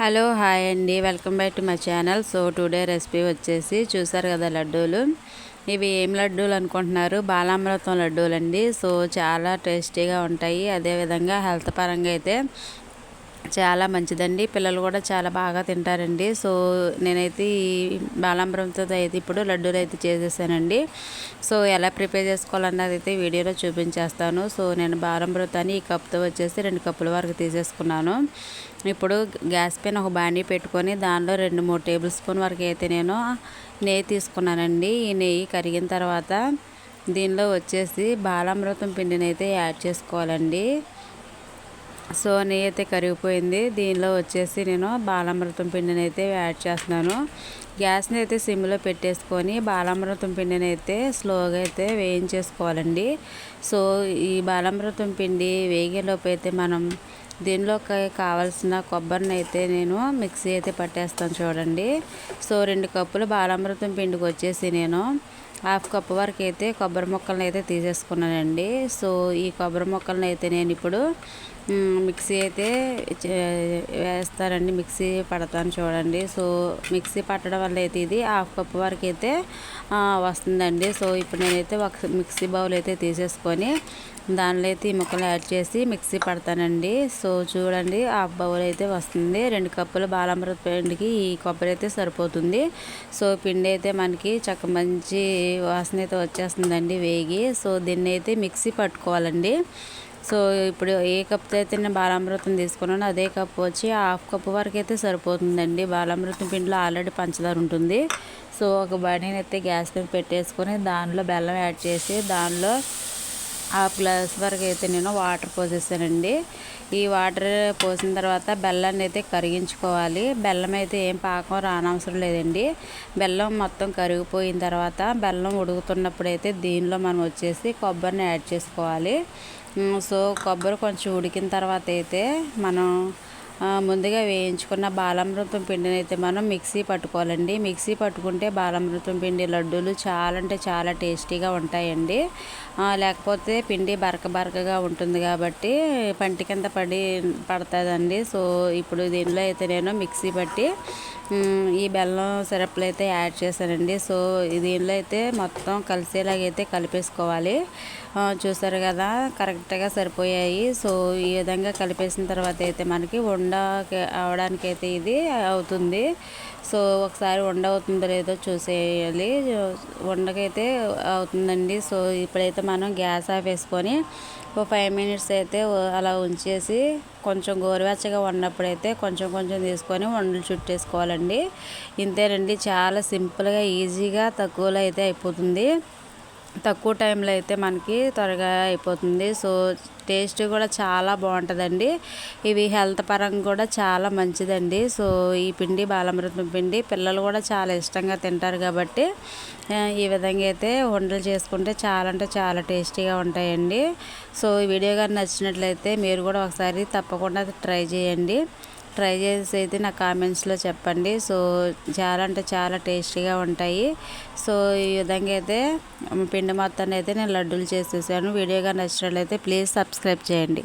Hello hi అండి, welcome back to my channel. So today recipe వచ్చేసి చూసారు కదా లడ్డూలు. ఇవి ఏం లడ్డూలు అనుకుంటున్నారు? బాలామృతం లడ్డూలు అండి. సో చాలా టేస్టీగా ఉంటాయి. అదేవిధంగా హెల్త్ పరంగా అయితే చాలా మంచిదండి. పిల్లలు కూడా చాలా బాగా తింటారండి. సో నేనైతే ఈ బాలామృతంతో అయితే ఇప్పుడు లడ్డూలు అయితే చేసేసానండి. సో ఎలా ప్రిపేర్ చేసుకోవాలన్నది అయితే వీడియోలో చూపించేస్తాను. సో నేను బాలామృతాన్ని ఈ కప్తో వచ్చేసి 2 కప్పుల వరకు తీసేసుకున్నాను. ఇప్పుడు గ్యాస్ పైన ఒక బాండీ పెట్టుకొని దానిలో 2-3 టేబుల్ స్పూన్ వరకు అయితే నేను నెయ్యి తీసుకున్నానండి. ఈ నెయ్యి కరిగిన తర్వాత దీనిలో వచ్చేసి బాలామృతం పిండిని అయితే యాడ్ చేసుకోవాలండి. సో నెయ్యి అయితే కరిగిపోయింది. దీనిలో వచ్చేసి నేను బాలామృతం పిండిని అయితే యాడ్ చేస్తున్నాను. గ్యాస్ని అయితే సిమ్లో పెట్టేసుకొని బాలామృతం పిండిని అయితే స్లోగా అయితే వేయించేసుకోవాలండి. సో ఈ బాలామృతం పిండి వేగేలోపు అయితే మనం దీనిలోకి కావాల్సిన కొబ్బరిని అయితే నేను మిక్సీ అయితే పట్టేస్తాను చూడండి. సో 2 కప్పులు బాలామృతం పిండికి వచ్చేసి నేను 1/2 కప్పు వరకు అయితే కొబ్బరి ముక్కలను అయితే తీసేసుకున్నానండి. సో ఈ కొబ్బరి ముక్కలను అయితే నేను ఇప్పుడు మిక్సీ అయితే వేస్తానండి, మిక్సీ పడతాను చూడండి. సో మిక్సీ పట్టడం వల్ల అయితే ఇది 1/2 కప్పు వరకు అయితే వస్తుందండి. సో ఇప్పుడు నేనైతే ఒక మిక్సీ బౌల్ అయితే తీసేసుకొని దానిలో అయితే ఈ ముక్కలు యాడ్ చేసి మిక్సీ పడతానండి. సో చూడండి 1/2 బౌల్ అయితే వస్తుంది. 2 కప్పుల బాలామృత పిండికి ఈ కొబ్బరి అయితే సరిపోతుంది. సో పిండి అయితే మనకి మంచి వాసన అయితే వచ్చేస్తుందండి వేగి. సో దీన్ని అయితే మిక్సీ పట్టుకోవాలండి. సో ఇప్పుడు ఏ కప్తో అయితే నేను బాలామృతం తీసుకున్నానో అదే కప్పు వచ్చి 1/2 కప్పు వరకు అయితే సరిపోతుందండి. బాలామృతం పిండిలో ఆల్రెడీ పంచదార ఉంటుంది. సో ఒక బాణీని అయితే గ్యాస్ మీద పెట్టేసుకొని దానిలో బెల్లం యాడ్ చేసి దానిలో 1/2 గ్లాస్ వరకు అయితే నేను వాటర్ పోసేసానండి. ఈ వాటర్ పోసిన తర్వాత బెల్లాన్ని అయితే కరిగించుకోవాలి. బెల్లం అయితే ఏం పాకం రానవసరం లేదండి. బెల్లం మొత్తం కరిగిపోయిన తర్వాత బెల్లం ఉడుకుతున్నప్పుడు అయితే దీనిలో మనం వచ్చేసి కొబ్బరిని యాడ్ చేసుకోవాలి. సో కొబ్బరి కొంచెం ఉడికిన తర్వాత అయితే మనం ముందుగా వేయించుకున్న బాలామృతం పిండిని అయితే మనం మిక్సీ పట్టుకోవాలండి. మిక్సీ పట్టుకుంటే బాలామృతం పిండి లడ్డూలు చాలా అంటే చాలా టేస్టీగా ఉంటాయండి. లేకపోతే పిండి బరకగా ఉంటుంది కాబట్టి పంటి కింద పడుతుందండి. సో ఇప్పుడు దీనిలో అయితే నేను మిక్సీ పట్టి ఈ బెల్లం సిరప్లు అయితే యాడ్ చేశానండి. సో దీనిలో అయితే మొత్తం కలిసేలాగైతే కలిపేసుకోవాలి. చూసారు కదా కరెక్ట్గా సరిపోయాయి. సో ఈ విధంగా కలిపేసిన తర్వాత అయితే మనకి అవడానికైతే ఇది అవుతుంది. సో ఒకసారి అవుతుందో లేదో చూసేయాలి. ఉండకైతే అవుతుందండి. సో ఇప్పుడైతే మనం గ్యాస్ ఆఫ్ వేసుకొని ఒక 5 మినిట్స్ అయితే అలా ఉంచేసి కొంచెం గోరువెచ్చగా ఉన్నప్పుడైతే కొంచెం తీసుకొని ఉండలు చుట్టేసుకోవాలండి. ఇంతేనండి, చాలా సింపుల్గా ఈజీగా తక్కువలో అయితే అయిపోతుంది. తక్కువ టైంలో అయితే మనకి త్వరగా అయిపోతుంది. సో టేస్ట్ కూడా చాలా బాగుంటుందండి. ఇవి హెల్త్ పరంగా కూడా చాలా మంచిదండి. సో ఈ పిండి బాలామృతం పిండి పిల్లలు కూడా చాలా ఇష్టంగా తింటారు కాబట్టి ఈ విధంగా అయితే ఉండలు చేసుకుంటే చాలా అంటే చాలా టేస్టీగా ఉంటాయండి. సో ఈ వీడియో కానీ నచ్చినట్లయితే మీరు కూడా ఒకసారి తప్పకుండా ట్రై చేయండి. ట్రై చేసి అయితే నా కామెంట్స్లో చెప్పండి. సో చాలా అంటే చాలా టేస్టీగా ఉంటాయి. సో ఈ విధంగా అయితే పిండి మొత్తాన్ని అయితే నేను లడ్డూలు చేసేసాను. వీడియోగా నచ్చినట్లయితే ప్లీజ్ సబ్స్క్రైబ్ చేయండి.